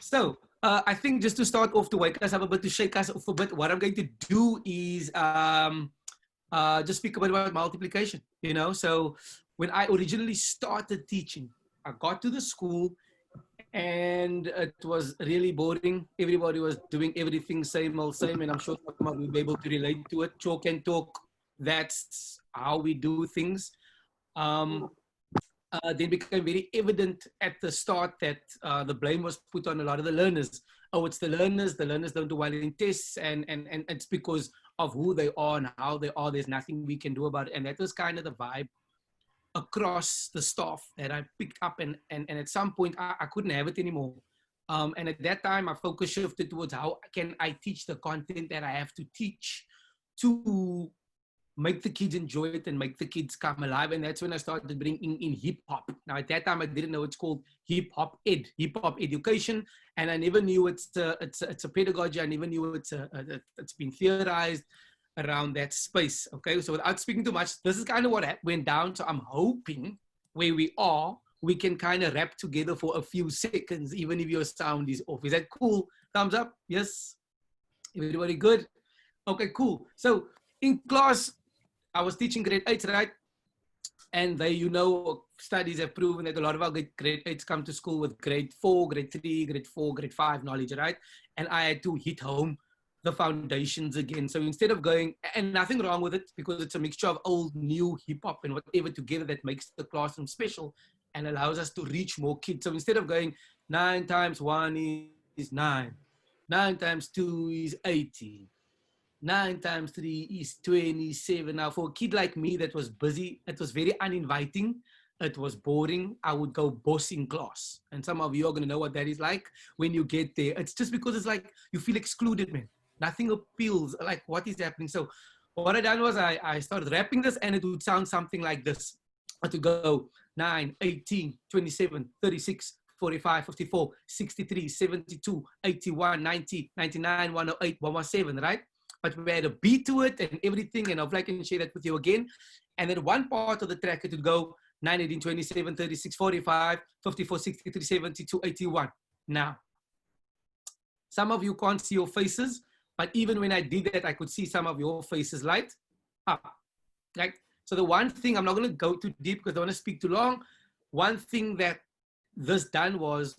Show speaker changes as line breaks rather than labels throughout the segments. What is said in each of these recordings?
So I think just to start off, to wake us up a bit, to shake us off a bit, what I'm going to do is just speak a bit about multiplication, you know. So when I originally started teaching, I got to the school and it was really boring. Everybody was doing everything same old same, and I'm sure some of you will be able to relate to it. Chalk and talk, that's how we do things. Um, then became very evident at the start that the blame was put on a lot of the learners. Oh, it's the learners don't do well in tests, and it's because of who they are and how they are. There's nothing we can do about it. And that was kind of the vibe across the staff that I picked up, and at some point I couldn't have it anymore. And at that time, my focus shifted towards how can I teach the content that I have to teach to make the kids enjoy it and make the kids come alive. And that's when I started bringing in hip hop. Now at that time, I didn't know it's called hip hop education. And I never knew it's a pedagogy. I never knew it's been theorized around that space. Okay. So without speaking too much, this is kind of what went down. So I'm hoping where we are, we can kind of rap together for a few seconds, even if your sound is off. Is that cool? Thumbs up. Yes. Everybody good? Okay, cool. So in class, I was teaching grade 8, right? And they, you know, studies have proven that a lot of our grade 8s come to school with grade 4, grade 3, grade 4, grade 5 knowledge, right? And I had to hit home the foundations again. So instead of going, and nothing wrong with it, because it's a mixture of old, new, hip hop and whatever together that makes the classroom special and allows us to reach more kids. So instead of going 9 times 1 is 9, 9 times 2 is 18. 9 times 3 is 27. Now, for a kid like me that was busy, it was very uninviting. It was boring. I would go boss in class. And some of you are going to know what that is like when you get there. It's just because it's like you feel excluded, man. Nothing appeals. Like, what is happening? So what I done was I started rapping this, and it would sound something like this. I had to go 9, 18, 27, 36, 45, 54, 63, 72, 81, 90, 99, 108, 117, right? But we had a beat to it and everything, and hopefully I can share that with you again. And then one part of the track, it would go 9, 18, 27, 36, 45, 54, 63, 72, 81. Now, some of you can't see your faces, but even when I did that, I could see some of your faces light up. Right? So the one thing, I'm not going to go too deep because I don't want to speak too long. One thing that this done was,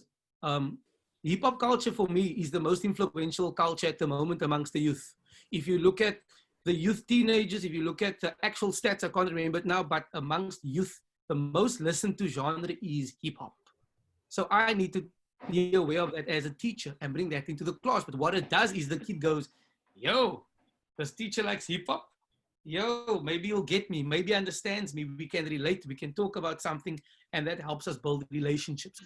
hip-hop culture for me is the most influential culture at the moment amongst the youth. If you look at the youth teenagers, if you look at the actual stats, I can't remember it now, but amongst youth, the most listened to genre is hip-hop. So I need to be aware of that as a teacher and bring that into the class. But what it does is the kid goes, yo, this teacher likes hip-hop. Yo, maybe he'll get me. Maybe he understands me. We can relate. We can talk about something, and that helps us build relationships.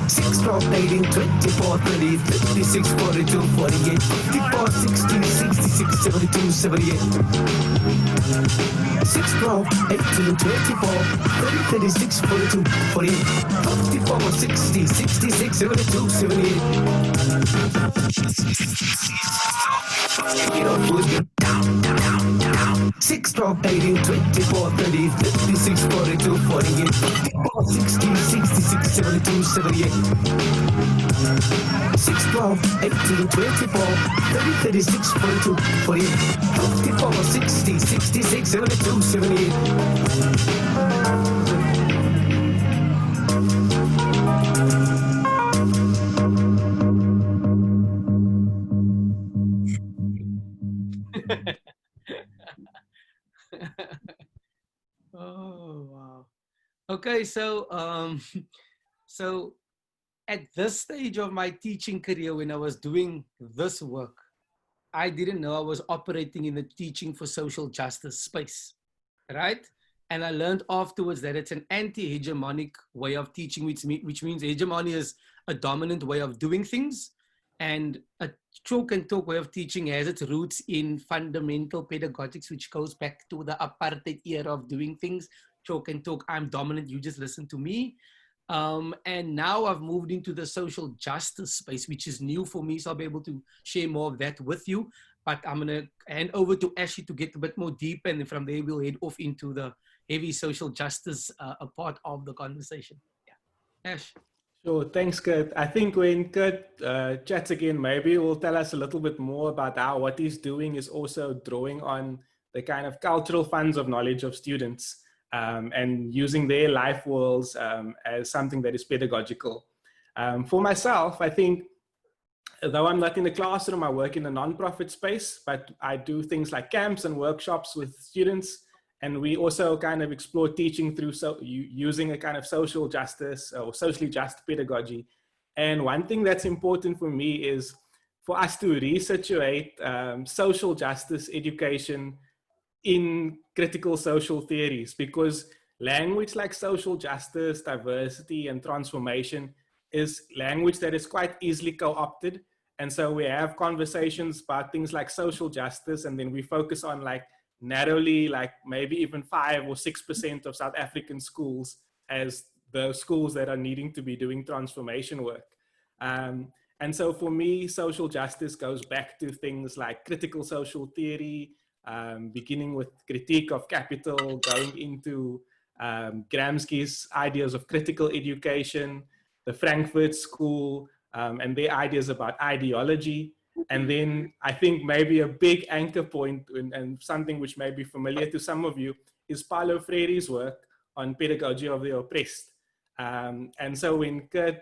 Six, 12, 18, 24, 30, 56, 42, 48, 54, 60, 66, 72, 78. 6, 12, 18, 24, 30, 36, 42, 48, 54, 60, 66, 72, 78. Down, down, down, down. 6, 12, 18, 24, 30, 56, 42, 48, 54, 60, 66, 72, 78. 6, 12, 18, 24, 30, 36, 42, 48, 54, 60, 66, 72, 78.
Oh, wow. Okay, so so at this stage of my teaching career, when I was doing this work, I didn't know I was operating in the teaching for social justice space, right? And I learned afterwards that it's an anti-hegemonic way of teaching, which means hegemony is a dominant way of doing things. And a chalk and talk way of teaching has its roots in fundamental pedagogics, which goes back to the apartheid era of doing things. Chalk and talk, I'm dominant, you just listen to me. And now I've moved into the social justice space, which is new for me. So I'll be able to share more of that with you. But I'm going to hand over to Ashley to get a bit more deep. And from there, we'll head off into the heavy social justice a part of the conversation. Yeah. Ash.
Sure, thanks, Kurt. I think when Kurt chats again, maybe he will tell us a little bit more about how what he's doing is also drawing on the kind of cultural funds of knowledge of students and using their life worlds as something that is pedagogical. For myself, I think, though I'm not in the classroom, I work in a nonprofit space, but I do things like camps and workshops with students. And we also kind of explore teaching through using a kind of social justice or socially just pedagogy. And one thing that's important for me is for us to resituate social justice education in critical social theories, because language like social justice, diversity, and transformation is language that is quite easily co-opted. And so we have conversations about things like social justice, and then we focus on like narrowly, like maybe even 5 or 6% of South African schools as the schools that are needing to be doing transformation work. And so for me, social justice goes back to things like critical social theory, beginning with critique of capital, going into Gramsci's ideas of critical education, the Frankfurt School, and their ideas about ideology. And then I think maybe a big anchor point and something which may be familiar to some of you is Paulo Freire's work on pedagogy of the oppressed. And so when Kurt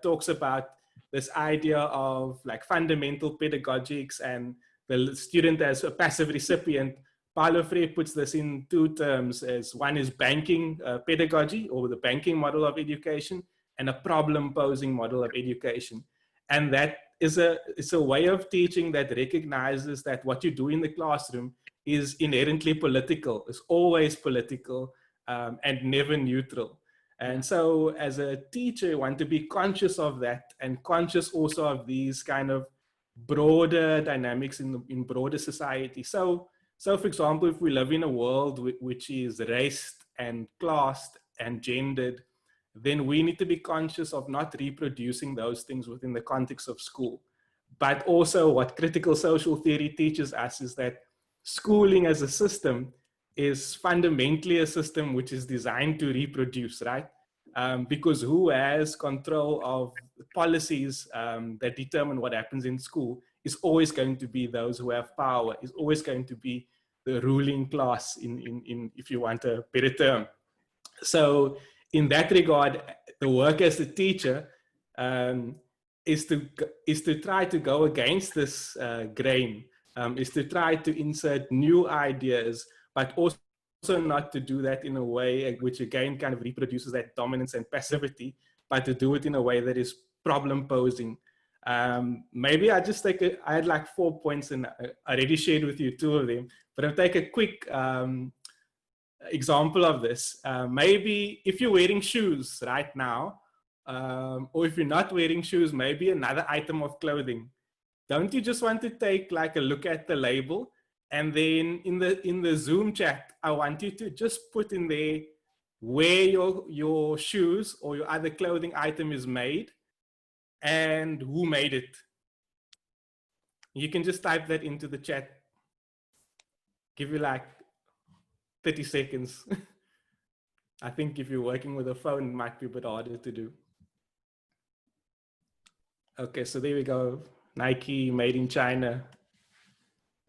talks about this idea of like fundamental pedagogics and the student as a passive recipient, Paulo Freire puts this in 2 terms, as one is banking pedagogy, or the banking model of education, and a problem posing model of education. And that is it's a way of teaching that recognizes that what you do in the classroom is inherently political, is always political, and never neutral. And so as a teacher, you want to be conscious of that, and conscious also of these kind of broader dynamics in broader society. So for example, if we live in a world which is raced and classed and gendered, then we need to be conscious of not reproducing those things within the context of school. But also what critical social theory teaches us is that schooling as a system is fundamentally a system which is designed to reproduce, right? Because who has control of policies that determine what happens in school is always going to be those who have power, is always going to be the ruling class, in if you want a better term. So in that regard, the work as a teacher is to try to go against this grain, is to try to insert new ideas, but also not to do that in a way which again kind of reproduces that dominance and passivity, but to do it in a way that is problem posing. Maybe I just I had like 4 points and I already shared with you 2 of them, but I'll take a quick example of this. Maybe if you're wearing shoes right now, or if you're not wearing shoes, maybe another item of clothing. Don't you just want to take like a look at the label, and then in the Zoom chat, I want you to just put in there where your shoes or your other clothing item is made and who made it. You can just type that into the chat. Give you like 30 seconds. I think if you're working with a phone, it might be a bit harder to do. Okay, so there we go. Nike, made in China.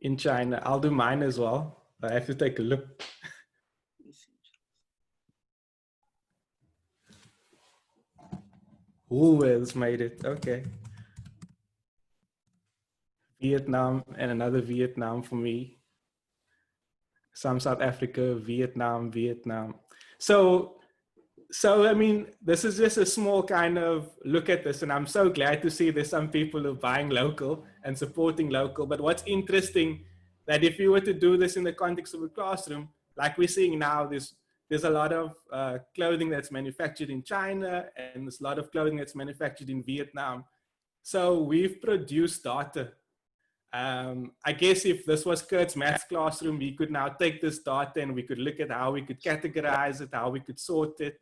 In China. I'll do mine as well. I have to take a look. Woolworths made it. Okay. Vietnam, and another Vietnam for me. Some South Africa, Vietnam. So I mean, this is just a small kind of look at this, and I'm so glad to see there's some people who are buying local and supporting local. But what's interesting, that if you were to do this in the context of a classroom, like we're seeing now, there's a lot of clothing that's manufactured in China, and there's a lot of clothing that's manufactured in Vietnam. So we've produced data. I guess if this was Kurt's math classroom, we could now take this data and we could look at how we could categorize it, how we could sort it.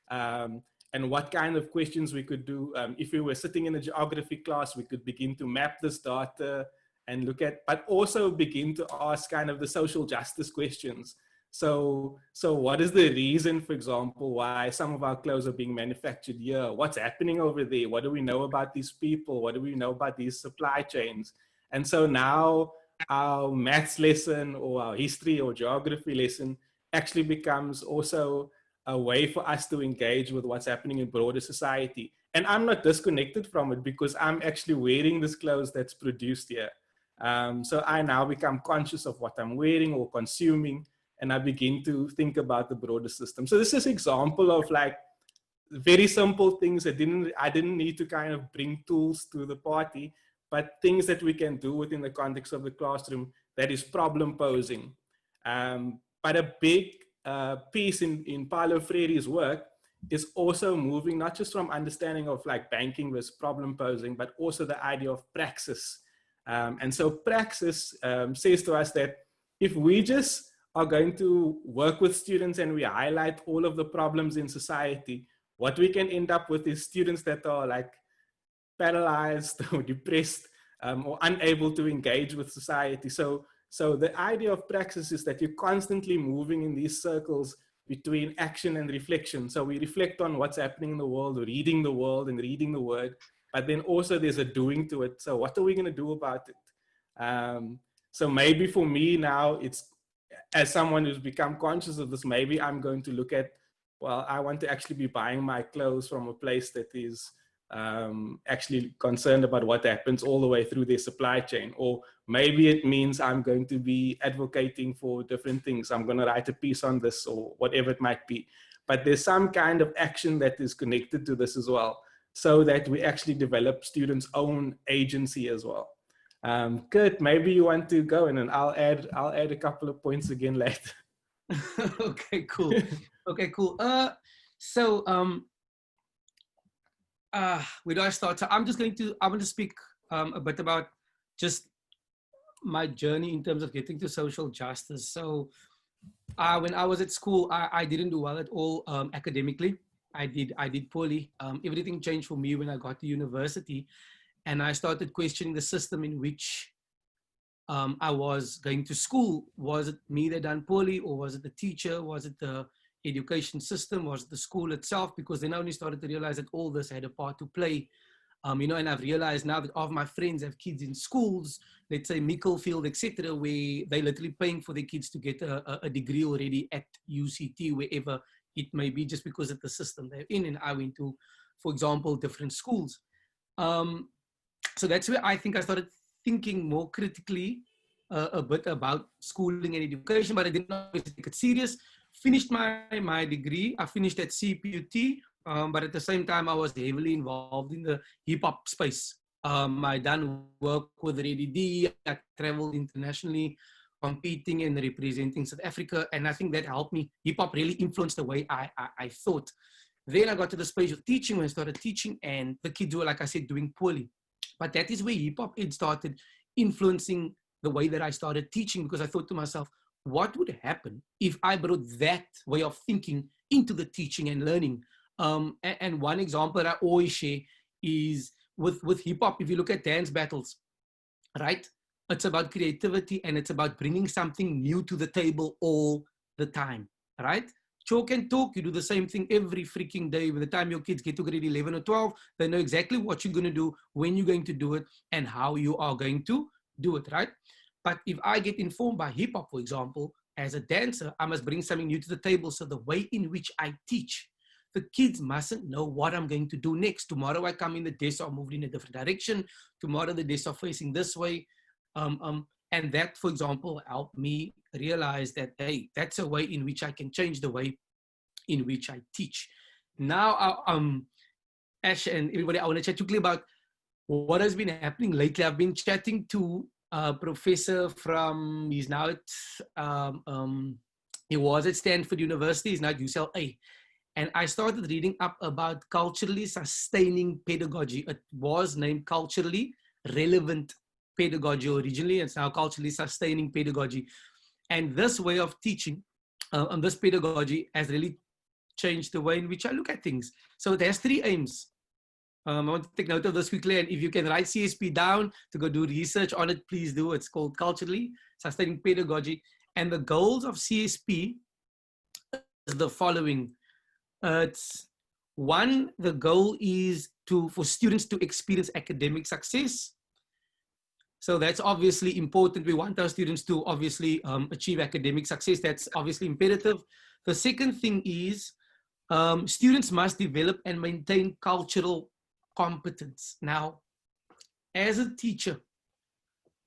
And and what kind of questions we could do. If we were sitting in a geography class, we could begin to map this data and look at, but also begin to ask kind of the social justice questions. So what is the reason, for example, why some of our clothes are being manufactured here? What's happening over there? What do we know about these people? What do we know about these supply chains? And so now our maths lesson or our history or geography lesson actually becomes also a way for us to engage with what's happening in broader society. And I'm not disconnected from it because I'm actually wearing this clothes that's produced here. So I now become conscious of what I'm wearing or consuming, and I begin to think about the broader system. So this is an example of like very simple things that I didn't need to kind of bring tools to the party, but things that we can do within the context of the classroom that is problem posing. But a big piece in Paulo Freire's work is also moving not just from understanding of like banking versus problem posing, but also the idea of praxis. And so praxis says to us that if we just are going to work with students and we highlight all of the problems in society, what we can end up with is students that are like paralyzed or depressed or unable to engage with society. So the idea of praxis is that you're constantly moving in these circles between action and reflection. So we reflect on what's happening in the world, reading the world and reading the word, but then also there's a doing to it. So what are we going to do about it? So maybe for me now, it's as someone who's become conscious of this, maybe I'm going to look at, well, I want to actually be buying my clothes from a place that is actually concerned about what happens all the way through their supply chain. Or maybe it means I'm going to be advocating for different things. I'm going to write a piece on this or whatever it might be. But there's some kind of action that is connected to this as well, so that we actually develop students' own agency as well. Kurt, maybe you want to go and then I'll add a couple of points again later.
Okay, cool. Okay, cool. Where do I start? So I'm going to speak a bit about just my journey in terms of getting to social justice. So when I was at school, I didn't do well at all academically. I did poorly. Everything changed for me when I got to university, and I started questioning the system in which I was going to school. Was it me that done poorly, or was it the teacher? Was it the education system? Was it the school itself? Because then I only started to realize that all this had a part to play. And I've realized now that all of my friends have kids in schools, let's say Mickelfield, etc., where they're literally paying for their kids to get a degree already at UCT, wherever it may be, just because of the system they're in. And I went to, for example, different schools. So that's where I think I started thinking more critically a bit about schooling and education, but I did not take it serious. Finished my degree. I finished at CPUT, but at the same time, I was heavily involved in the hip-hop space. I done work with Ready D. I traveled internationally, competing and representing South Africa, and I think that helped me. Hip-hop really influenced the way I thought. Then I got to the space of teaching when I started teaching, and the kids were, like I said, doing poorly. But that is where hip-hop started influencing the way that I started teaching, because I thought to myself, what would happen if I brought that way of thinking into the teaching and learning? And one example that I always share is with hip-hop. If you look at dance battles, right? It's about creativity and it's about bringing something new to the table all the time, right? Chalk and talk, you do the same thing every freaking day. By the time your kids get to grade 11 or 12, they know exactly what you're going to do, when you're going to do it, and how you are going to do it, right? But if I get informed by hip hop, for example, as a dancer, I must bring something new to the table. So the way in which I teach, the kids mustn't know what I'm going to do next. Tomorrow I come in, the desks are moved in a different direction. Tomorrow the desks are facing this way. And that, for example, helped me realize that, hey, that's a way in which I can change the way in which I teach. Now, Ash and everybody, I want to chat quickly about what has been happening lately. I've been chatting to a professor from, he's now at, he was at Stanford University, he's now at UCLA. And I started reading up about culturally sustaining pedagogy. It was named culturally relevant pedagogy originally. It's now culturally sustaining pedagogy. And this way of teaching, this pedagogy has really change the way in which I look at things. So it has 3 aims. I want to take note of this quickly, and if you can write CSP down to go do research on it, please do. It's called Culturally Sustaining Pedagogy. And the goals of CSP is the following. It's 1, the goal is for students to experience academic success. So that's obviously important. We want our students to obviously achieve academic success. That's obviously imperative. The second thing is students must develop and maintain cultural competence. Now, as a teacher,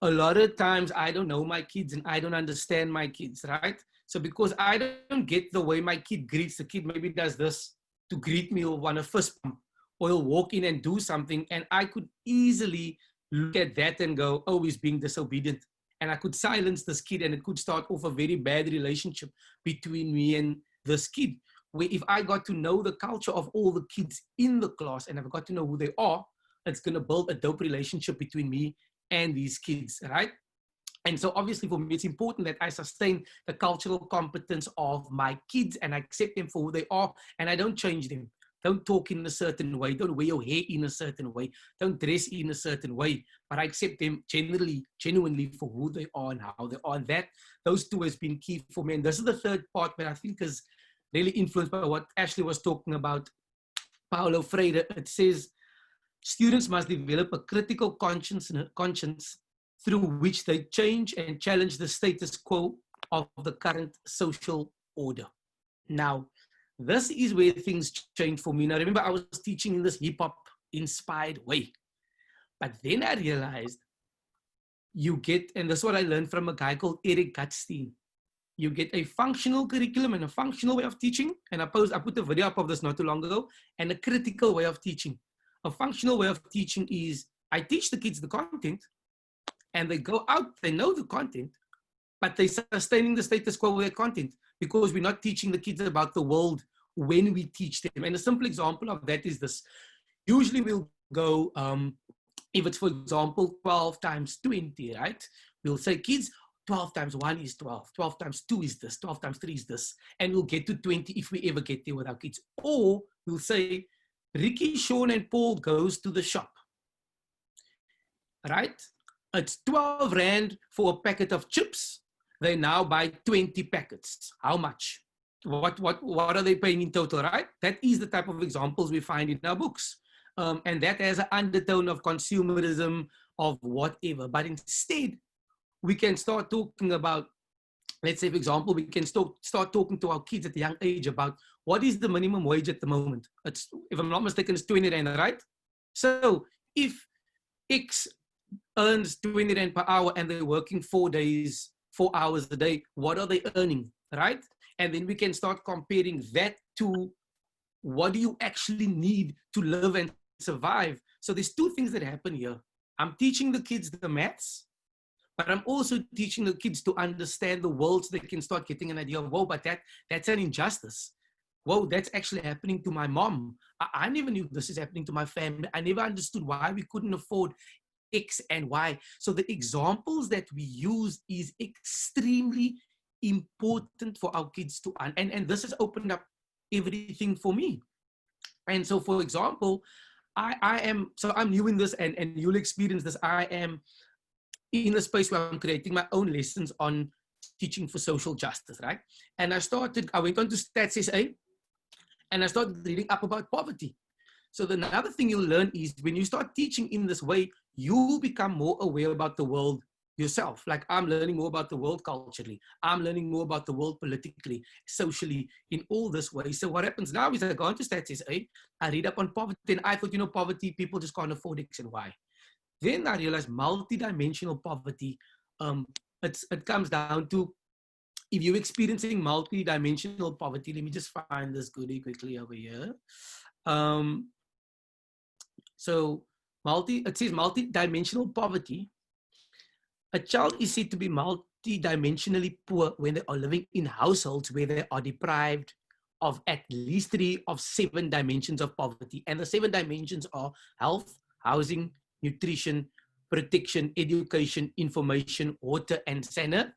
a lot of times I don't know my kids and I don't understand my kids, right? So because I don't get the way my kid greets, the kid maybe does this to greet me, or want to fist bump, or he'll walk in and do something, and I could easily look at that and go, oh, he's being disobedient. And I could silence this kid, and it could start off a very bad relationship between me and this kid. Where if I got to know the culture of all the kids in the class and I've got to know who they are, it's going to build a dope relationship between me and these kids, right? And so obviously for me, it's important that I sustain the cultural competence of my kids and I accept them for who they are and I don't change them. Don't talk in a certain way. Don't wear your hair in a certain way. Don't dress in a certain way. But I accept them genuinely for who they are and how they are. And those 2 has been key for me. And this is the third part that I think is really influenced by what Ashley was talking about, Paulo Freire. It says, students must develop a critical conscience through which they change and challenge the status quo of the current social order. Now, this is where things change for me. Now, remember, I was teaching in this hip-hop inspired way. But then I realized and this is what I learned from a guy called Eric Gutstein. You get a functional curriculum and a functional way of teaching. And I put a video up of this not too long ago, and a critical way of teaching. A functional way of teaching is I teach the kids the content and they go out, they know the content, but they're sustaining the status quo with their content because we're not teaching the kids about the world when we teach them. And a simple example of that is this. Usually we'll go, if it's, for example, 12 times 20, right? We'll say, kids, 12 times 1 is 12. 12 times 2 is this. 12 times 3 is this. And we'll get to 20 if we ever get there with our kids. Or we'll say, Ricky, Sean, and Paul goes to the shop, right? It's 12 Rand for a packet of chips. They now buy 20 packets. How much? What are they paying in total, right? That is the type of examples we find in our books. And that has an undertone of consumerism, of whatever. But instead, we can start talking about, let's say, for example, we can start talking to our kids at a young age about what is the minimum wage at the moment. It's, if I'm not mistaken, it's 20 Rand, right? So if X earns 20 Rand per hour and they're working 4 hours a day, what are they earning, right? And then we can start comparing that to what do you actually need to live and survive. So there's 2 things that happen here. I'm teaching the kids the maths, but I'm also teaching the kids to understand the world so they can start getting an idea of, whoa, but that's an injustice. Whoa, that's actually happening to my mom. I never knew this is happening to my family. I never understood why we couldn't afford X and Y. So the examples that we use is extremely important for our kids to, and this has opened up everything for me. And so, for example, I'm new in this, and you'll experience this. I am in a space where I'm creating my own lessons on teaching for social justice, right? And I went on to Stats SA, and I started reading up about poverty. So another thing you'll learn is when you start teaching in this way, you become more aware about the world yourself. Like I'm learning more about the world culturally. I'm learning more about the world politically, socially, in all this way. So what happens now is I go into Stats SA, I read up on poverty, and I thought, poverty, people just can't afford X and Y. Then I realized multidimensional poverty, it comes down to, if you're experiencing multidimensional poverty, let me just find this goodie quickly over here. So it says multidimensional poverty. A child is said to be multidimensionally poor when they are living in households where they are deprived of at least 3 of 7 dimensions of poverty. And the 7 dimensions are health, housing, nutrition, protection, education, information, water, and sanitation.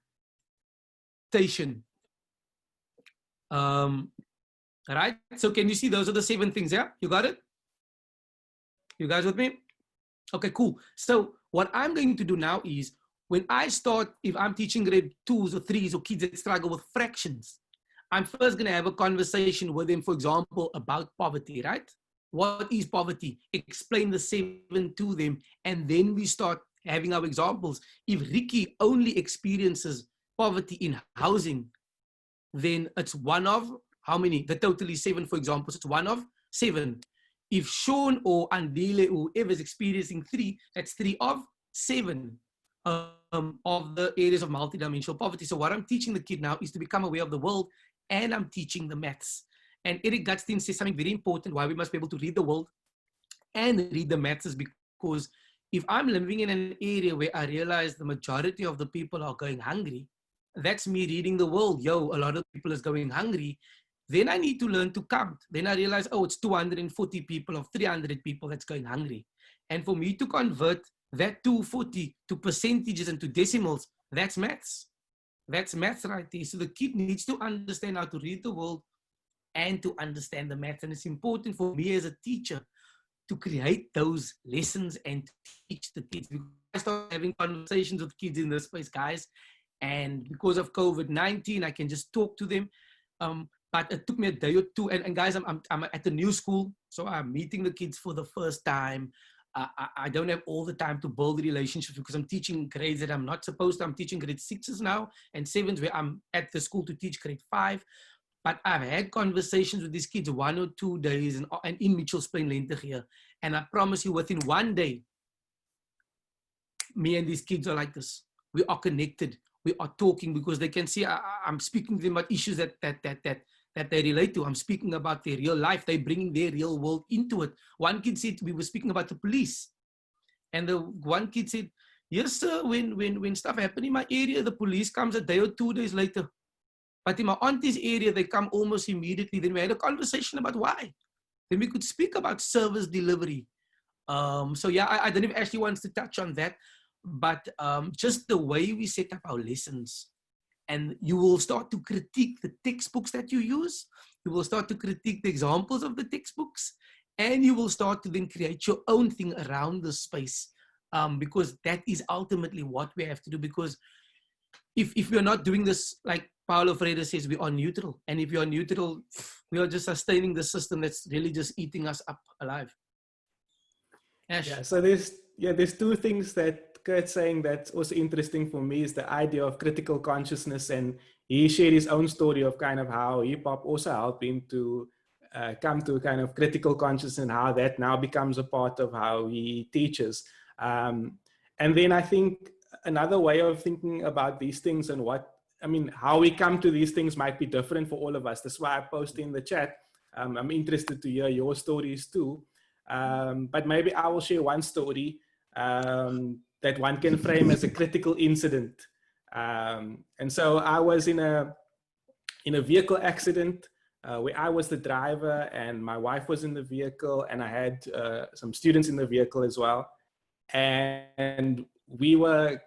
All right. So can you see those are the 7 things? Yeah, you got it? You guys with me? Okay, cool. So what I'm going to do now is when I start, if I'm teaching grade 2s or 3s or kids that struggle with fractions, I'm first going to have a conversation with them, for example, about poverty, right? What is poverty? Explain the 7 to them. And then we start having our examples. If Ricky only experiences poverty in housing, then it's one of how many? The total is 7, for example. So it's one of 7. If Sean or Andile or whoever is experiencing 3, that's 3 of 7 of the areas of multidimensional poverty. So what I'm teaching the kid now is to become aware of the world, and I'm teaching the maths. And Eric Gutstein says something very important why we must be able to read the world and read the maths is because if I'm living in an area where I realize the majority of the people are going hungry, that's me reading the world. Yo, a lot of people is going hungry. Then I need to learn to count. Then I realize, oh, it's 240 people or 300 people that's going hungry. And for me to convert that 240 to percentages and to decimals, that's maths. That's maths right there. So the kid needs to understand how to read the world and to understand the maths. And it's important for me as a teacher to create those lessons and teach the kids. I start having conversations with kids in this space, guys. And because of COVID-19, I can just talk to them. But it took me a day or two. And guys, I'm at the new school. So I'm meeting the kids for the first time. I don't have all the time to build relationships because I'm teaching grades that I'm not supposed to. I'm teaching grade 6s now and 7s where I'm at the school to teach grade 5. But I've had conversations with these kids 1 or 2 days and in Mitchell's Plain Lente here. And I promise you within 1 day, me and these kids are like this. We are connected. We are talking because they can see I'm speaking to them about issues that they relate to. I'm speaking about their real life. They're bringing their real world into it. One kid said, we were speaking about the police. And the one kid said, yes, sir, when stuff happened in my area, the police comes a day or 2 days later. But in my auntie's area, they come almost immediately. Then we had a conversation about why. Then we could speak about service delivery. So yeah, I don't know if Ashley wants to touch on that, but just the way we set up our lessons, and you will start to critique the textbooks that you use. You will start to critique the examples of the textbooks, and you will start to then create your own thing around the space, because that is ultimately what we have to do. Because if we're not doing this, like Paulo Freire says, we are neutral. And if you are neutral, we are just sustaining the system that's really just eating us up alive. Ash.
Yeah, so there's 2 things that Kurt's saying that's also interesting for me is the idea of critical consciousness. And he shared his own story of kind of how hip-hop also helped him to come to kind of critical consciousness and how that now becomes a part of how he teaches. And then I think another way of thinking about these things and how we come to these things might be different for all of us. That's why I posted in the chat. I'm interested to hear your stories too. But maybe I will share one story that one can frame as a critical incident. And so I was in a vehicle accident where I was the driver and my wife was in the vehicle, and I had some students in the vehicle as well. And we were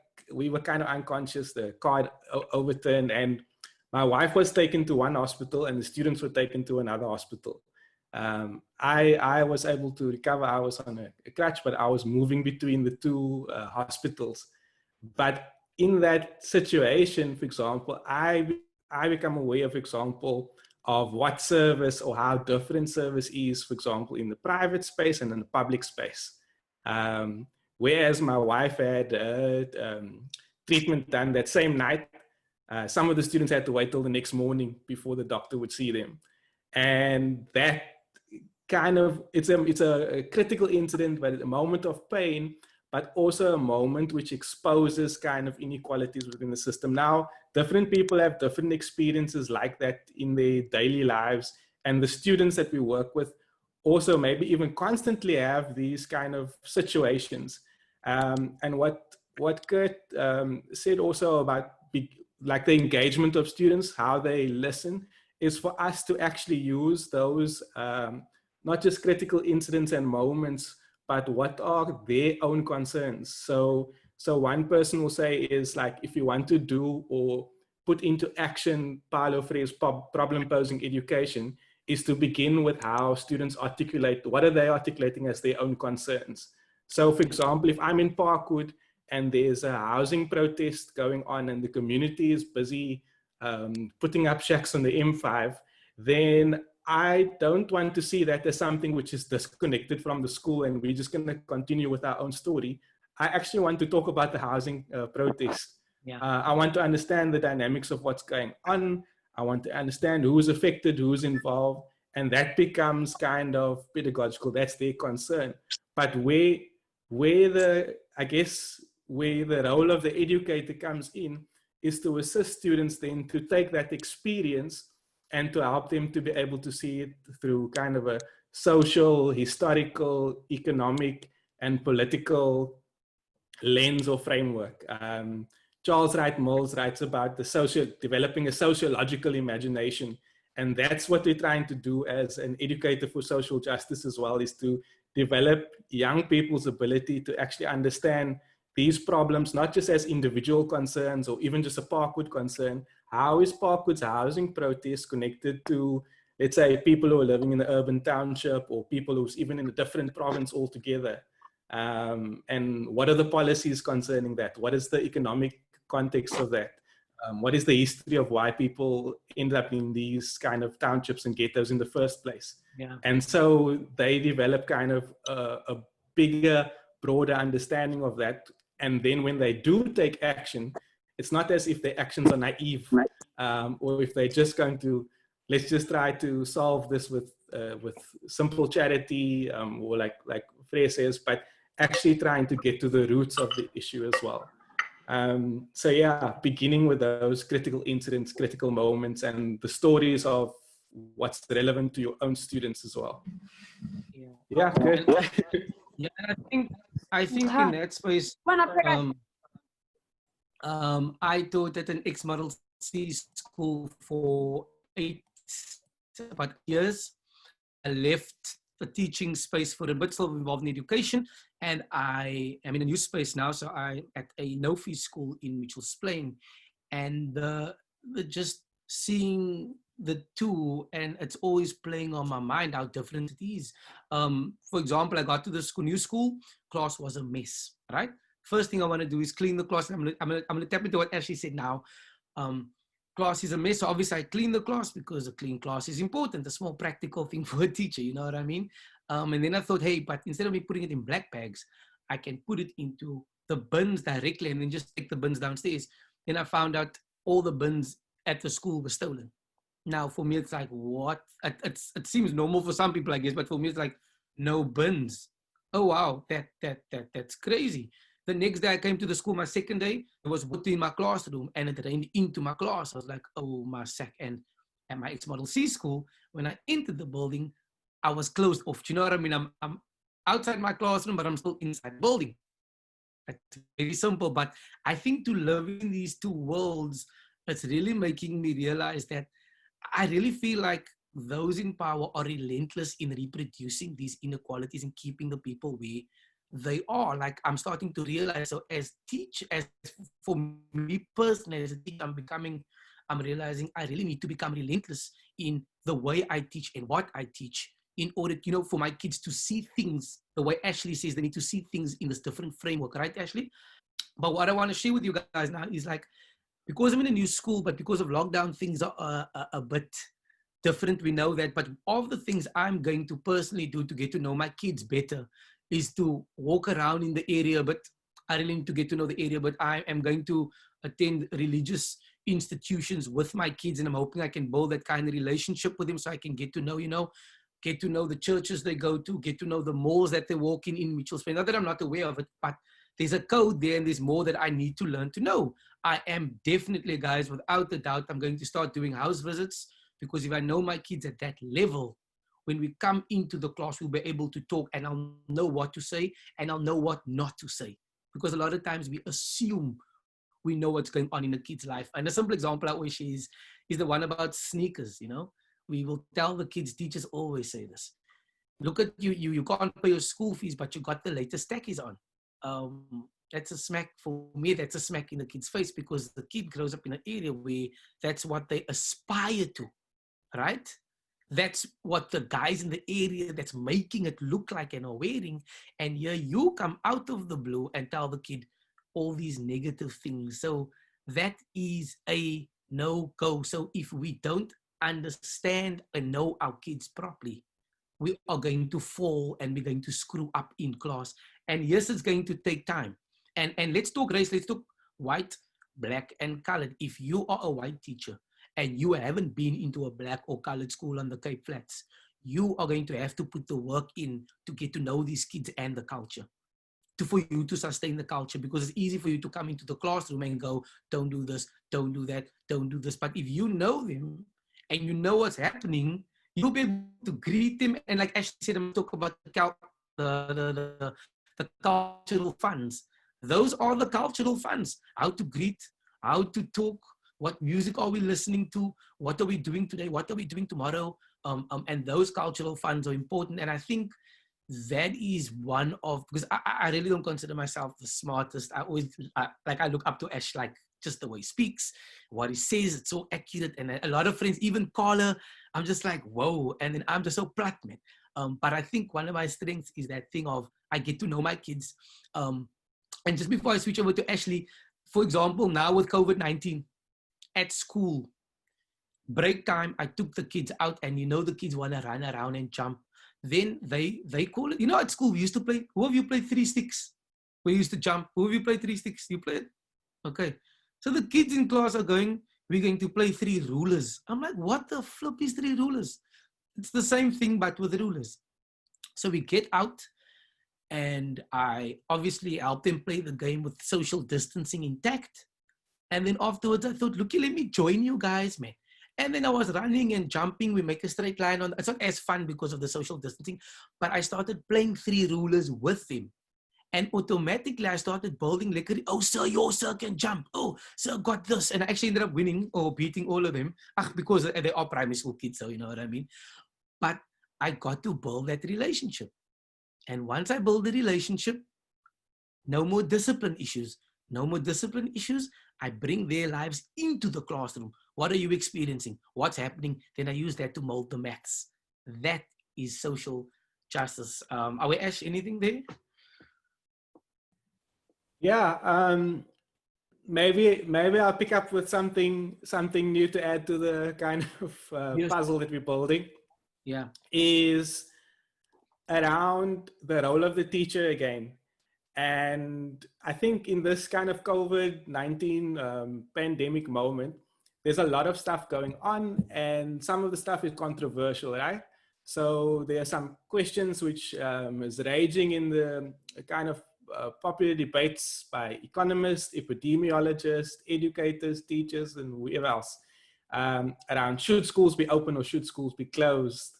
kind of unconscious. The car overturned, and my wife was taken to one hospital and the students were taken to another hospital. I was able to recover. I was on a crutch, but I was moving between the 2 hospitals. But in that situation, for example, I become aware, for example, of what service or how different service is, for example, in the private space and in the public space. Whereas my wife had treatment done that same night, some of the students had to wait till the next morning before the doctor would see them. And that kind of, it's a critical incident, but a moment of pain, but also a moment which exposes kind of inequalities within the system. Now, different people have different experiences like that in their daily lives. And the students that we work with also maybe even constantly have these kind of situations. And what Kurt said also about like the engagement of students, how they listen, is for us to actually use those, not just critical incidents and moments, but what are their own concerns. So one person will say is like, if you want to do or put into action Paulo Freire's problem posing education, is to begin with how students articulate, what are they articulating as their own concerns. So for example, if I'm in Parkwood and there's a housing protest going on and the community is busy putting up shacks on the M5, then I don't want to see that as something which is disconnected from the school and we're just going to continue with our own story. I actually want to talk about the housing protest.
Yeah.
I want to understand the dynamics of what's going on. I want to understand who's affected, who's involved, and that becomes kind of pedagogical. That's their concern. But where the role of the educator comes in is to assist students then to take that experience and to help them to be able to see it through kind of a social, historical, economic, and political lens or framework. Charles Wright Mills writes about developing a sociological imagination. And that's what we're trying to do as an educator for social justice as well, is to develop young people's ability to actually understand these problems, not just as individual concerns or even just a Parkwood concern. How is Parkwood's housing protest connected to, let's say, people who are living in the urban township or people who's even in a different province altogether? And what are the policies concerning that? What is the economic context of that? What is the history of why people end up in these kind of townships and ghettos in the first place?
Yeah.
And so they develop kind of a bigger, broader understanding of that. And then when they do take action, it's not as if their actions are naive, or if they're just going to, let's just try to solve this with simple charity, or like Freya says, but actually trying to get to the roots of the issue as well. So yeah, beginning with those critical incidents, critical moments, and the stories of what's relevant to your own students as well. Yeah, good.
Yeah, I think in that space, I taught at an ex-model C school for about 8 years. I left the teaching space for a bit, still involved in education, and I am in a new space now. So I at a no-fee school in Mitchell's Plain, and the just seeing the two, and it's always playing on my mind how different it is. For example, I got to the new school, class was a mess, right? First thing I want to do is clean the class, and I'm gonna tap into what Ashley said now. Class is a mess, so obviously I clean the class because a clean class is important, a small practical thing for a teacher, you know what I mean? And then I thought, hey, but instead of me putting it in black bags, I can put it into the bins directly and then just take the bins downstairs. Then I found out all the bins at the school were stolen. Now, for me, it's like, what? It seems normal for some people, I guess, but for me, it's like, no bins. Oh, wow, that's crazy. The next day I came to the school, my second day, it was water in my classroom and it rained into my class. I was like, oh, my sack. And at my ex-model C school, when I entered the building, I was closed off. Do you know what I mean? I'm outside my classroom, but I'm still inside the building. It's very simple, but I think to live in these two worlds, it's really making me realize that I really feel like those in power are relentless in reproducing these inequalities and keeping the people where they are. Like, I'm starting to realize, so as for me personally, as a teacher, I'm realizing I really need to become relentless in the way I teach and what I teach in order, you know, for my kids to see things the way Ashley says they need to see things in this different framework, right, Ashley? But what I want to share with you guys now is like, because I'm in a new school, but because of lockdown, things are a bit different. We know that, but all the things I'm going to personally do to get to know my kids better is to walk around in the area, but I really need to get to know the area, but I am going to attend religious institutions with my kids, and I'm hoping I can build that kind of relationship with them so I can get to know, get to know the churches they go to, get to know the malls that they walk in Mitchell's Plain. Not that I'm not aware of it, but there's a code there and there's more that I need to learn to know. I am definitely, guys, without a doubt, I'm going to start doing house visits, because if I know my kids at that level, when we come into the class, we'll be able to talk and I'll know what to say and I'll know what not to say. Because a lot of times we assume we know what's going on in a kid's life. And a simple example I always share is the one about sneakers, We will tell the kids, teachers always say this. Look at you can't pay your school fees, but you got the latest stackies on. That's a smack for me. That's a smack in the kid's face, because the kid grows up in an area where that's what they aspire to, right? that's what the guys in the area that's making it look like and are wearing. And here you come out of the blue and tell the kid all these negative things. So that is a no-go. So if we don't understand and know our kids properly, we are going to fall and we're going to screw up in class. And yes, it's going to take time. And let's talk race, let's talk white, black, and colored. If you are a white teacher and you haven't been into a black or colored school on the Cape Flats, you are going to have to put the work in to get to know these kids and the culture, for you to sustain the culture, because it's easy for you to come into the classroom and go, don't do this, don't do that, don't do this. But if you know them and you know what's happening, you'll be able to greet them. And like Ashley said, I'm talk about the cultural funds. Those are the cultural funds. How to greet, how to talk, what music are we listening to, what are we doing today, what are we doing tomorrow. And those cultural funds are important. And I think that is one of, because I really don't consider myself the smartest. I always, I look up to Ash, like just the way he speaks, what he says, it's so accurate. And a lot of friends, even Carla, I'm just like, whoa. And then I'm just so plat, man. But I think one of my strengths is that thing of, I get to know my kids. And just before I switch over to Ashley, for example, now with COVID-19 at school, break time, I took the kids out, and you know the kids want to run around and jump. Then they call it, you know, at school we used to play, who of you played 3 sticks? We used to jump. Who of you played 3 sticks? You played? Okay. So the kids in class are going, we're going to play 3 rulers. I'm like, what the flip is 3 rulers? It's the same thing, but with rulers. So we get out, and I obviously help them play the game with social distancing intact. And then afterwards I thought, look, let me join you guys, man. And then I was running and jumping. We make a straight line on. It's not as fun because of the social distancing, but I started playing 3 rulers with them. And automatically I started building like, oh, sir, your sir can jump. Oh, sir got this. And I actually ended up winning or beating all of them because they are primary school kids, so you know what I mean. But I got to build that relationship. And once I build the relationship, no more discipline issues. No more discipline issues. I bring their lives into the classroom. What are you experiencing? What's happening? Then I use that to mold the maths. That is social justice. Are we, Ash, anything there?
Yeah, maybe I'll pick up with something new to add to the kind of
Yes.
puzzle that we're building.
Yeah.
Is around the role of the teacher again. And I think in this kind of COVID-19 pandemic moment, there's a lot of stuff going on, and some of the stuff is controversial, right? So there are some questions which is raging in the kind of popular debates by economists, epidemiologists, educators, teachers, and whoever else around should schools be open or should schools be closed.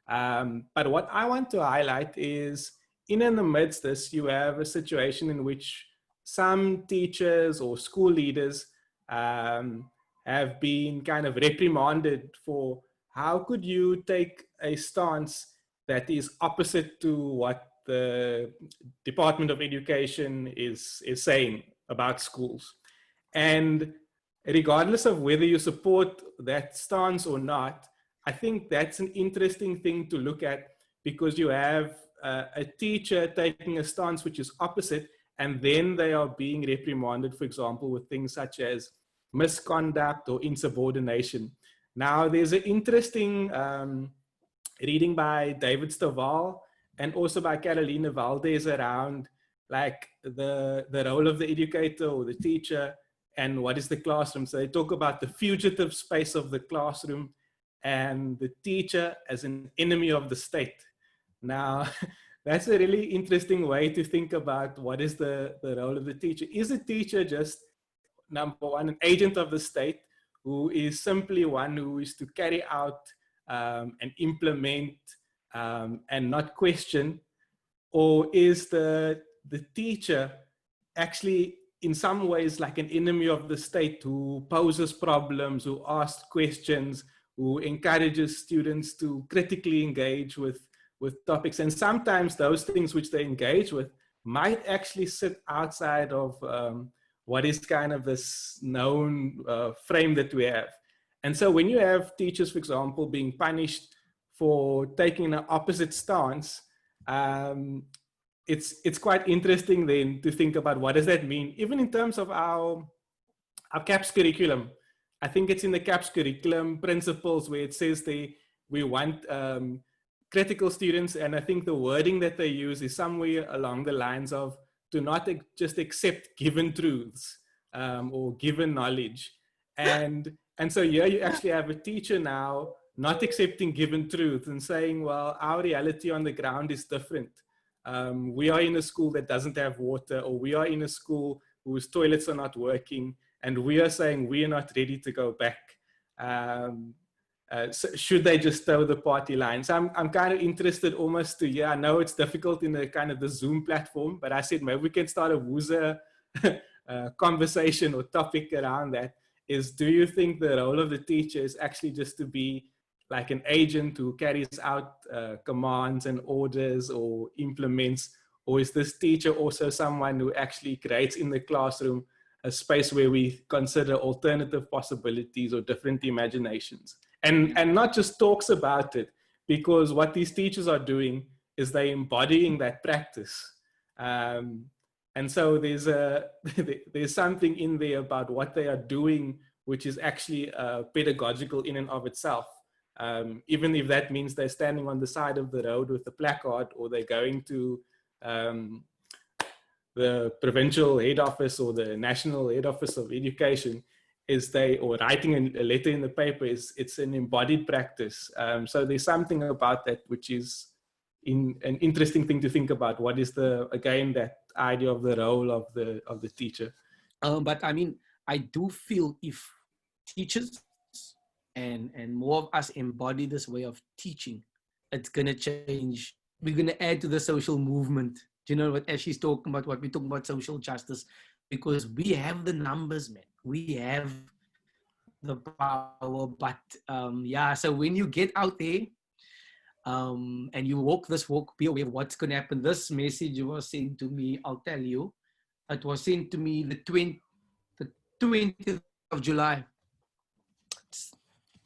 But what I want to highlight is, in and amidst this, you have a situation in which some teachers or school leaders have been kind of reprimanded for how could you take a stance that is opposite to what the Department of Education is saying about schools. And regardless of whether you support that stance or not, I think that's an interesting thing to look at, because you have a teacher taking a stance which is opposite, and then they are being reprimanded, for example, with things such as misconduct or insubordination. Now, there's an interesting reading by David Stovall and also by Carolina Valdez around like the role of the educator or the teacher and what is the classroom. So they talk about the fugitive space of the classroom and the teacher as an enemy of the state. Now, that's a really interesting way to think about what is the role of the teacher. Is the teacher just, number one, an agent of the state who is simply one who is to carry out and implement and not question? Or is the teacher actually in some ways like an enemy of the state who poses problems, who asks questions, who encourages students to critically engage with topics? And sometimes those things which they engage with might actually sit outside of what is kind of this known frame that we have. And so when you have teachers, for example, being punished for taking an opposite stance, it's quite interesting then to think about what does that mean, even in terms of our CAPS curriculum. I think it's in the CAPS curriculum principles where it says we want critical students, and I think the wording that they use is somewhere along the lines of to not just accept given truths or given knowledge. And so here you actually have a teacher now not accepting given truth and saying, well, our reality on the ground is different. We are in a school that doesn't have water, or we are in a school whose toilets are not working, and we are saying we are not ready to go back. So should they just toe the party line? So I'm kind of interested almost to, yeah, I know it's difficult in the kind of the Zoom platform, but I said maybe we can start a WUZA conversation or topic around that. Is, do you think the role of the teacher is actually just to be like an agent who carries out commands and orders or implements, or is this teacher also someone who actually creates in the classroom a space where we consider alternative possibilities or different imaginations? And not just talks about it, because what these teachers are doing is they embodying that practice. And so there's something in there about what they are doing, which is actually pedagogical in and of itself. Even if that means they're standing on the side of the road with a placard, or they're going to the provincial head office or the national head office of education, or writing a letter in the paper, it's an embodied practice. So there's something about that which is an interesting thing to think about. What is again that idea of the role of the teacher?
But I mean, I do feel if teachers and more of us embody this way of teaching, it's gonna change. We're gonna add to the social movement. Do you know what Ashley's talking about? What we're talking about, social justice, because we have the numbers, man. We have the power. But yeah, so when you get out there and you walk this walk, be aware of what's gonna happen. This message was sent to me, I'll tell you. It was sent to me the 20th of July.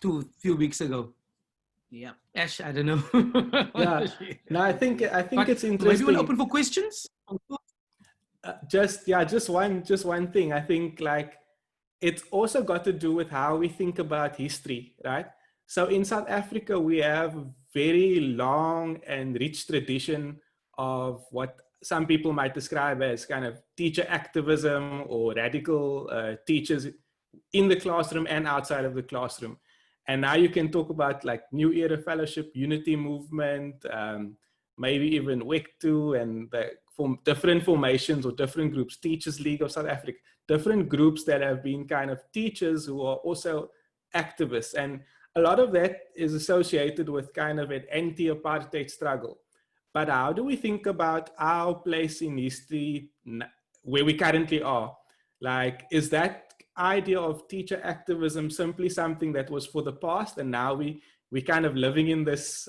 A few weeks ago. Yeah, Ash, I don't know.
Yeah, no, I think it's interesting.
Maybe we'll open for questions.
Just one thing. I think like it's also got to do with how we think about history, right? So in South Africa, we have a very long and rich tradition of what some people might describe as kind of teacher activism or radical teachers in the classroom and outside of the classroom. And now you can talk about like New Era Fellowship, Unity Movement, maybe even WEC2, and different formations or different groups, Teachers League of South Africa, different groups that have been kind of teachers who are also activists. And a lot of that is associated with kind of an anti-apartheid struggle. But how do we think about our place in history where we currently are? Like, is that idea of teacher activism simply something that was for the past, and now we kind of living in this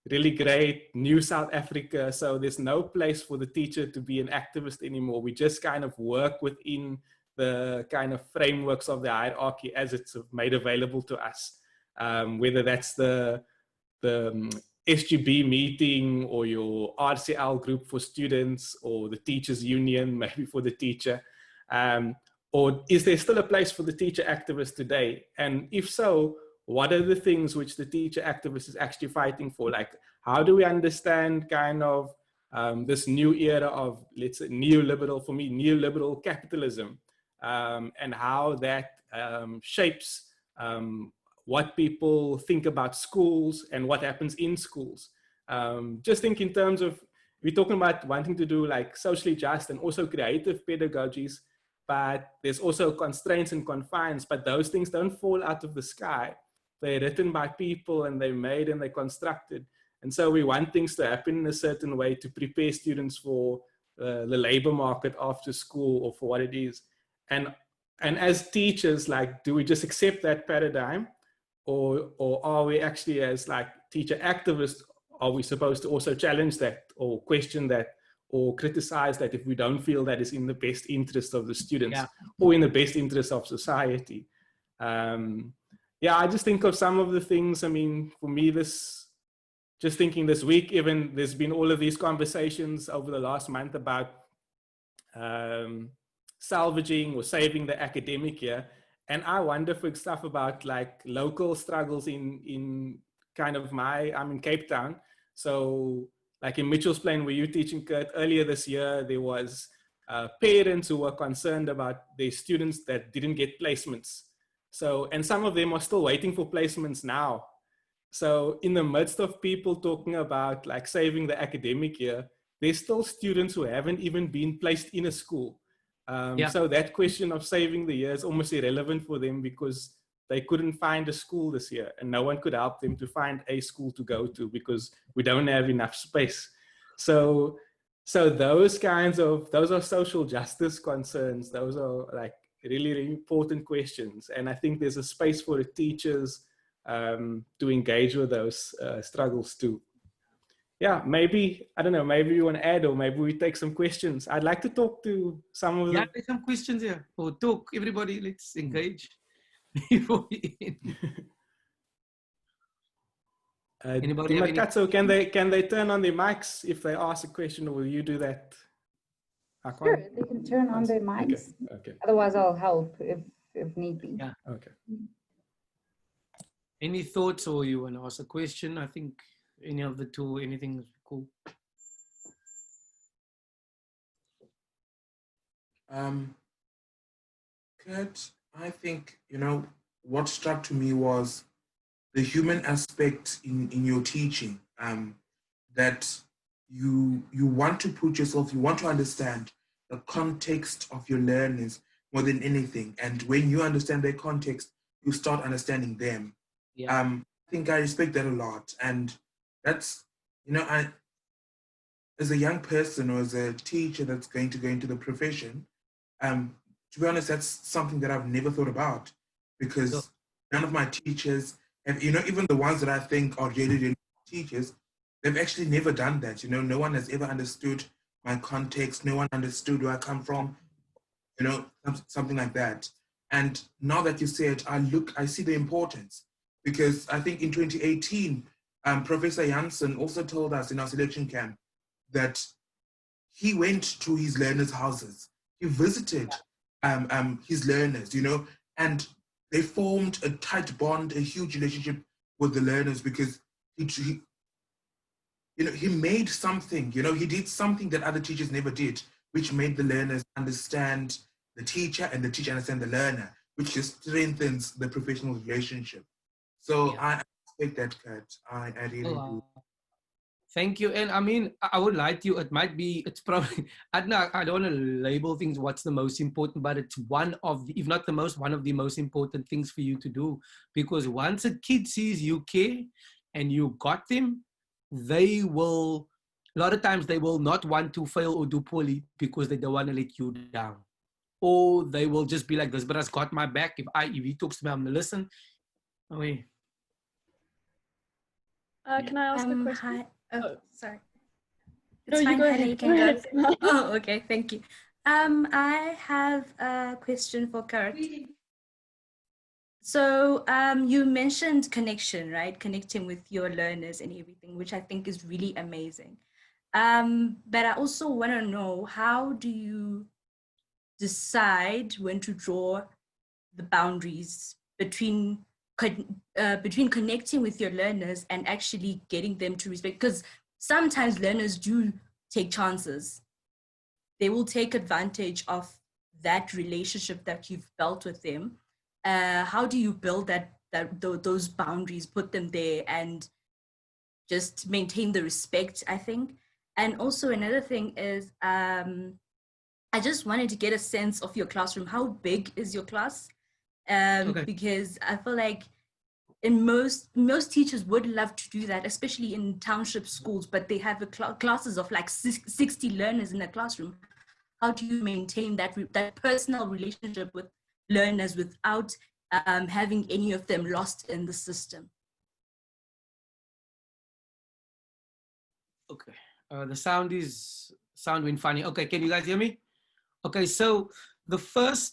really great new South Africa, so there's no place for the teacher to be an activist anymore? We just kind of work within the kind of frameworks of the hierarchy as it's made available to us, whether that's the SGB meeting or your RCL group for students, or the teachers union maybe for the teacher. Or is there still a place for the teacher activist today? And if so, what are the things which the teacher activist is actually fighting for? Like, how do we understand kind of this new era of, let's say, neoliberal capitalism, and how that shapes what people think about schools and what happens in schools? Just think in terms of, we're talking about wanting to do like socially just and also creative pedagogies, but there's also constraints and confines, but those things don't fall out of the sky. They're written by people, and they're made and they're constructed. And so we want things to happen in a certain way to prepare students for the labor market after school, or for what it is. And as teachers, like, do we just accept that paradigm, or are we actually, as like teacher activists, are we supposed to also challenge that or question that or criticize that if we don't feel that is in the best interest of the students, or in the best interest of society? I just think of some of the things. I mean, for me, this just thinking this week, even there's been all of these conversations over the last month about salvaging or saving the academic year. And I wonder for stuff about like local struggles in kind of I'm in Cape Town. So like in Mitchell's Plain, where you're teaching, Kurt, earlier this year, there was parents who were concerned about their students that didn't get placements. So, and some of them are still waiting for placements now. So in the midst of people talking about like saving the academic year, there's still students who haven't even been placed in a school. So that question of saving the year is almost irrelevant for them because they couldn't find a school this year and no one could help them to find a school to go to because we don't have enough space. So those are social justice concerns. Those are like really, really important questions. And I think there's a space for the teachers to engage with those struggles too. Yeah, maybe, I don't know, maybe you want to add or maybe we take some questions. I'd like to talk to some of
Yeah, there's some questions here. Or talk, everybody, let's engage. Before we end. Anybody have any...
So can they turn on their mics if they ask a question, or will you do that?
Sure, they can turn on their mics.
Okay.
Otherwise, I'll help if need be.
Yeah.
Okay.
Any thoughts, or you want to ask a question? I think any of the two, anything is cool.
Kurt, I think, what struck to me was the human aspect in your teaching, that you want to put yourself, you want to understand the context of your learners more than anything. And when you understand their context, you start understanding them.
Yeah.
I think I respect that a lot. And that's, as a young person or as a teacher that's going to go into the profession, to be honest, that's something that I've never thought about because none of my teachers have, even the ones that I think are really, really teachers, they've actually never done that. No one has ever understood my context. No one understood where I come from, something like that. And now that you say it, I see the importance because I think in 2018, Professor Janssen also told us in our selection camp that he went to his learners' houses. He visited his learners, and they formed a tight bond, a huge relationship with the learners because he made something, he did something that other teachers never did, which made the learners understand the teacher and the teacher understand the learner, which just strengthens the professional relationship. So I respect that, Kurt. I really do.
Thank you. And I mean, I would lie to you. It's probably, I don't want to label things what's the most important, but it's one of the, if not the most, one of the most important things for you to do. Because once a kid sees you care and you got them, they will, a lot of times they will not want to fail or do poorly because they don't want to let you down. Or they will just be like, this brother's got my back. If he talks to me, I'm going to listen. Okay.
Can I ask a question?
Hi. Oh, sorry.
No, you go ahead.
You can go. Oh, okay. Thank you. I have a question for Kurt. So you mentioned connection, right? Connecting with your learners and everything, which I think is really amazing. But I also want to know, how do you decide when to draw the boundaries between connecting with your learners and actually getting them to respect? Because sometimes learners do take chances. They will take advantage of that relationship that you've built with them. How do you build those boundaries, put them there, and just maintain the respect, I think? And also another thing is, I just wanted to get a sense of your classroom. How big is your class? Because I feel like in most teachers would love to do that, especially in township schools, but they have classes of like 60 learners in a classroom. How do you maintain that personal relationship with learners without having any of them lost in the system?
Okay, the sound went funny. Okay, can you guys hear me? Okay, so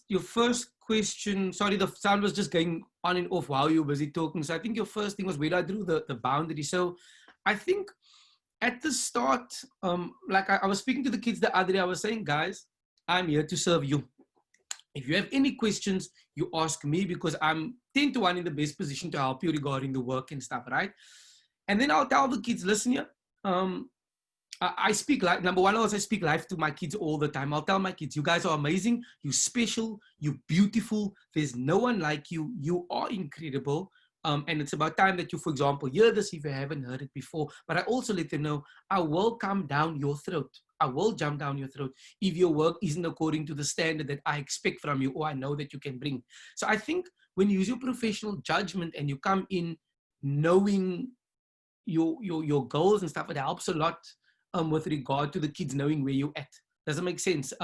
your first question, sorry, the sound was just going on and off while you were busy talking. So I think your first thing was where I drew the boundary. So I think at the start, like I was speaking to the kids the other day, I was saying, guys, I'm here to serve you. If you have any questions, you ask me, because I'm 10 to 1 in the best position to help you regarding the work and stuff, right? And then I'll tell the kids, listen here, I speak like, number one, I speak life to my kids all the time. I'll tell my kids, you guys are amazing, you're special, you're beautiful, there's no one like you, you are incredible. And it's about time that you, for example, hear this if you haven't heard it before. But I also let them know, I will come down your throat. I will jump down your throat if your work isn't according to the standard that I expect from you or I know that you can bring. So I think when you use your professional judgment and you come in knowing your goals and stuff, it helps a lot with regard to the kids knowing where you're at. Does it make sense?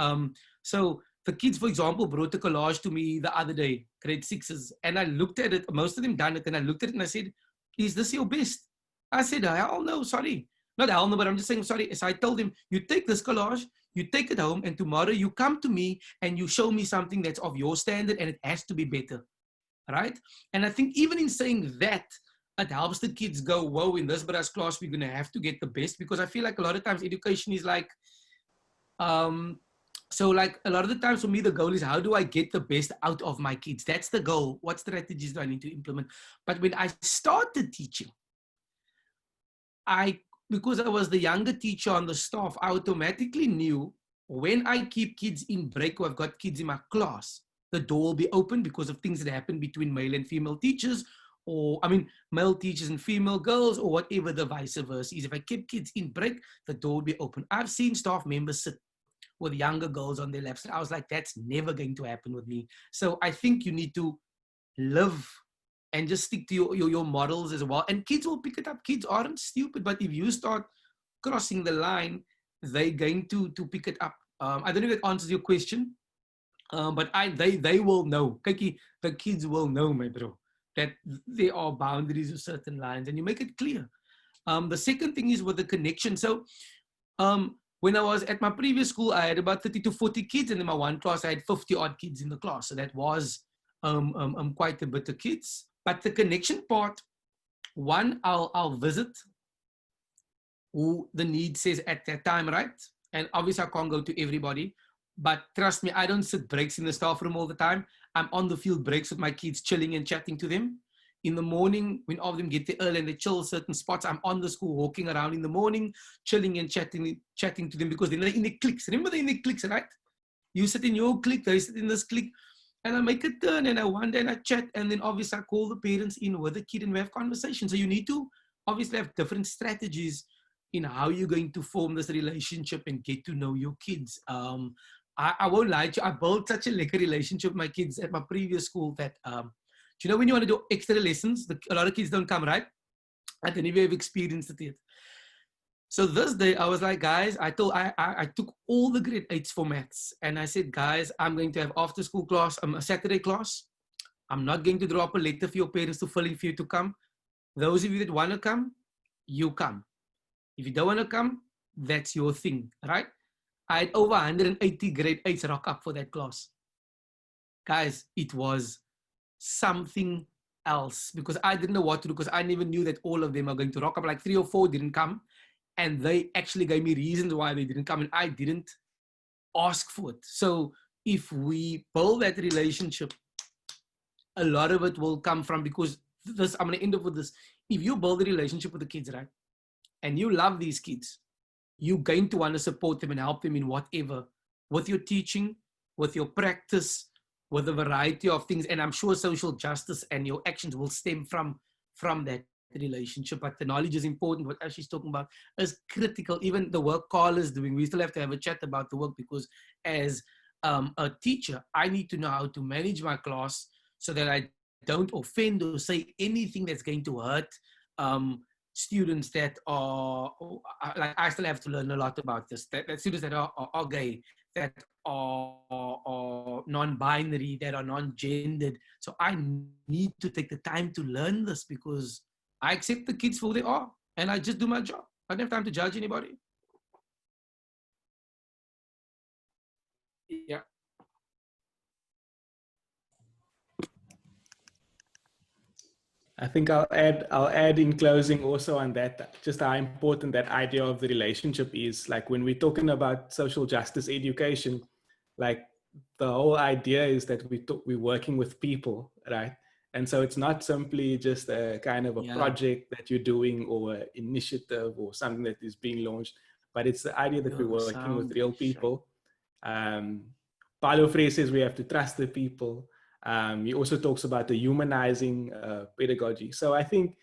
So the kids, for example, brought a collage to me the other day, grade 6s, and I looked at it, most of them done it, and I looked at it and I said, is this your best? I said, hell no, sorry. Not hell no, but I'm just saying sorry. So I told him, you take this collage, you take it home, and tomorrow you come to me and you show me something that's of your standard and it has to be better, right? And I think even in saying that, it helps the kids go, whoa, in this brass class, we're going to have to get the best, because I feel like a lot of times education is like, so like a lot of the times for me, the goal is how do I get the best out of my kids? That's the goal. What strategies do I need to implement? But when I started teaching, because I was the younger teacher on the staff, I automatically knew when I keep kids in break or I've got kids in my class, the door will be open because of things that happen between male and female teachers, or I mean, male teachers and female girls, or whatever the vice versa is. If I keep kids in break, the door will be open. I've seen staff members sit with younger girls on their laps, and I was like, that's never going to happen with me. So I think you need to live and just stick to your models as well. And kids will pick it up. Kids aren't stupid, but if you start crossing the line, they're going to pick it up. I don't know if that answers your question, but they will know. Kiki, the kids will know, my bro, that there are boundaries of certain lines, and you make it clear. The second thing is with the connection. So when I was at my previous school, I had about 30 to 40 kids, and in my one class, I had 50 odd kids in the class. So that was quite a bit of kids. But the connection part, one, I'll visit who the need says at that time, right? And obviously I can't go to everybody, but trust me, I don't sit breaks in the staff room all the time. I'm on the field breaks with my kids, chilling and chatting to them. In the morning, when all of them get there early and they chill certain spots, I'm on the school, walking around in the morning, chilling and chatting to them, because they're in the cliques. Remember, they're in the cliques, right? You sit in your clique, they sit in this clique, and I make a turn and I wander and I chat, and then obviously I call the parents in with the kid and we have conversations. So you need to obviously have different strategies in how you're going to form this relationship and get to know your kids. I won't lie to you, I built such a lekker relationship with my kids at my previous school that, do you know when you want to do extra lessons, a lot of kids don't come, right? I don't know if you've experienced it yet. So this day I was like, guys, I took all the grade 8s for maths, and I said, guys, I'm going to have after school class, a Saturday class. I'm not going to drop a letter for your parents to fill in for you to come. Those of you that want to come, you come. If you don't want to come, that's your thing, right? I had over 180 grade 8s rock up for that class. Guys, it was something else, because I didn't know what to do, because I never knew that all of them are going to rock up. Like 3 or 4 didn't come, and they actually gave me reasons why they didn't come, and I didn't ask for it. So if we build that relationship, a lot of it will come from, because this, I'm going to end up with this. If you build a relationship with the kids, right, and you love these kids, you're going to want to support them and help them in whatever, with your teaching, with your practice, with a variety of things. And I'm sure social justice and your actions will stem from that relationship. But the knowledge is important. What Ashley's talking about is critical. Even the work Carl is doing, we still have to have a chat about the work, because as a teacher, I need to know how to manage my class so that I don't offend or say anything that's going to hurt students that are, like, I still have to learn a lot about this, that students that are gay, that are non-binary, that are non-gendered. So I need to take the time to learn this, because I accept the kids for who they are, and I just do my job. I don't have time to judge anybody. Yeah.
I think I'll add in closing also on that, just how important that idea of the relationship is. Like when we're talking about social justice education, like the whole idea is that we're working with people, right? And so it's not simply just a kind of a project that you're doing or an initiative or something that is being launched, but it's the idea that we're working with real people. Paulo Freire says we have to trust the people. He also talks about the humanizing pedagogy. So I think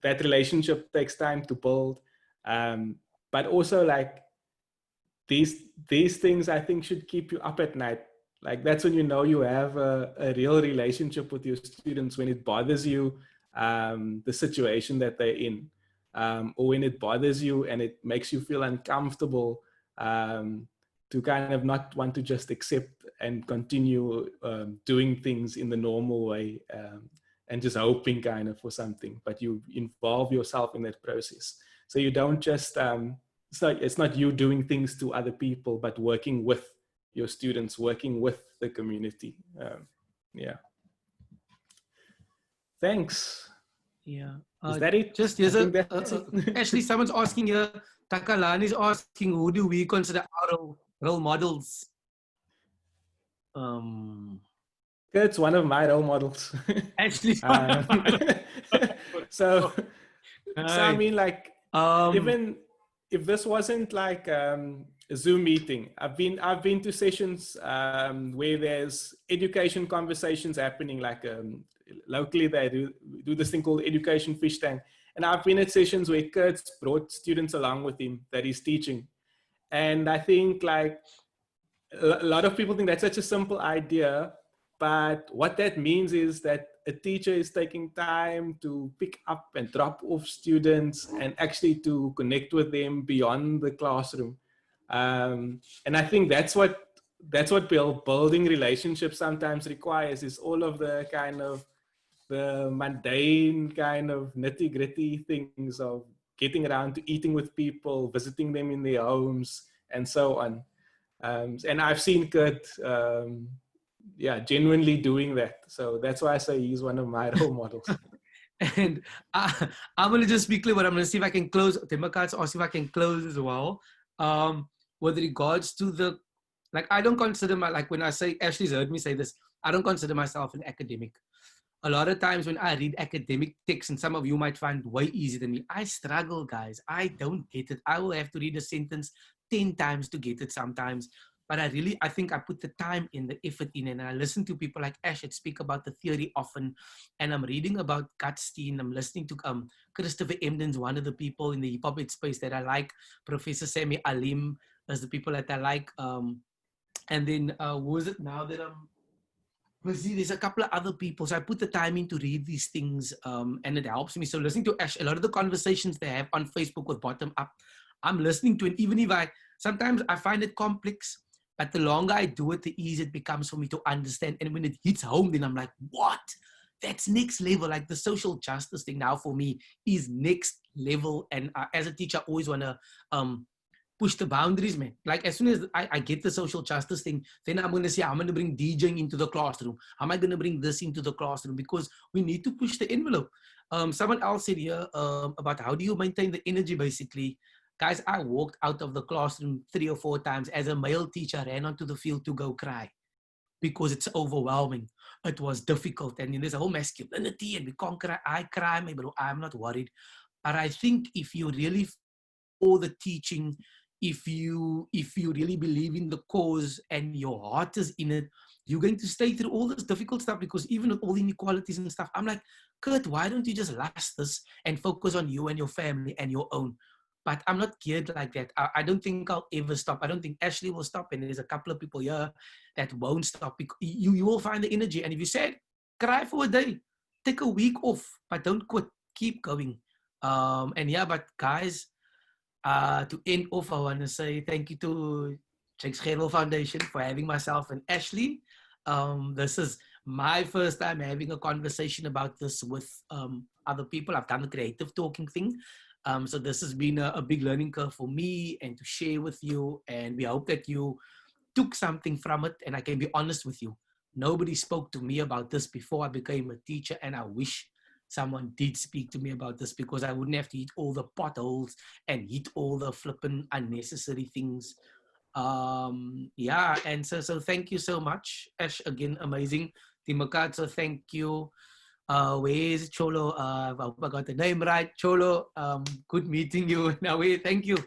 that relationship takes time to build, but also like these things I think should keep you up at night. Like that's when you know you have a real relationship with your students, when it bothers you, the situation that they're in, or when it bothers you and it makes you feel uncomfortable, to kind of not want to just accept and continue doing things in the normal way, and just hoping kind of for something, but you involve yourself in that process. So you don't just, it's not you doing things to other people, but working with your students, working with the community. Yeah. Thanks.
Yeah.
Is that it?
Just Ashley, someone's asking here, Takalani is asking, who do we consider our role models?
Kurt's one of my role models.
Ashley.
So I mean, like, even if this wasn't like a Zoom meeting, I've been to sessions where there's education conversations happening, like locally they do this thing called education fish tank, and I've been at sessions where Kurt's brought students along with him that he's teaching, and I think like a lot of people think that's such a simple idea, but what that means is that a teacher is taking time to pick up and drop off students and actually to connect with them beyond the classroom. And I think that's what building relationships sometimes requires, is all of the kind of the mundane kind of nitty gritty things of getting around to eating with people, visiting them in their homes, and so on. And I've seen Kurt, genuinely doing that. So that's why I say he's one of my role models.
And I'm going to just be clear, but I'm going to see if I can close. Democrats, or see if I can close as well. With regards to the, like, I don't consider like when I say, Ashley's heard me say this, I don't consider myself an academic. A lot of times when I read academic texts, and some of you might find way easier than me, I struggle, guys. I don't get it. I will have to read a sentence 10 times to get it sometimes. But I think I put the time in, the effort in, and I listen to people like Ash that speak about the theory often. And I'm reading about Gutstein. I'm listening to Christopher Emden's one of the people in the hip-hop space that I like. Professor Sami Alim is the people that I like. And then, who is it now that I'm busy? There's a couple of other people. So I put the time in to read these things, and it helps me. So listening to Ash, a lot of the conversations they have on Facebook with Bottom Up, I'm listening to it, even if sometimes I find it complex, but the longer I do it, the easier it becomes for me to understand. And when it hits home, then I'm like, what? That's next level. Like the social justice thing now for me is next level. And as a teacher, I always want to push the boundaries, man. Like as soon as I get the social justice thing, then I'm going to say, I'm going to bring DJing into the classroom. How am I going to bring this into the classroom? Because we need to push the envelope. Someone else said here about how do you maintain the energy, basically. Guys, I walked out of the classroom 3 or 4 times as a male teacher, ran onto the field to go cry because it's overwhelming. It was difficult. And there's a whole masculinity and we can't cry. I cry, my bro. I'm not worried. But I think if you really for the teaching, if you really believe in the cause and your heart is in it, you're going to stay through all this difficult stuff, because even with all the inequalities and stuff, I'm like, Kurt, why don't you just last this and focus on you and your family and your own? But I'm not geared like that. I don't think I'll ever stop. I don't think Ashley will stop. And there's a couple of people here that won't stop. You will find the energy. And if you said, cry for a day, take a week off, but don't quit. Keep going. But guys, to end off, I want to say thank you to Jakes Gerwel Foundation for having myself and Ashley. This is my first time having a conversation about this with other people. I've done the creative talking thing. So this has been a big learning curve for me and to share with you. And we hope that you took something from it. And I can be honest with you, nobody spoke to me about this before I became a teacher. And I wish someone did speak to me about this, because I wouldn't have to hit all the potholes and hit all the flippin' unnecessary things. Yeah, and so thank you so much, Ash. Again, amazing. Timokad, so thank you. Where is Cholo? I hope I got the name right. Cholo, good meeting you. Now, thank you.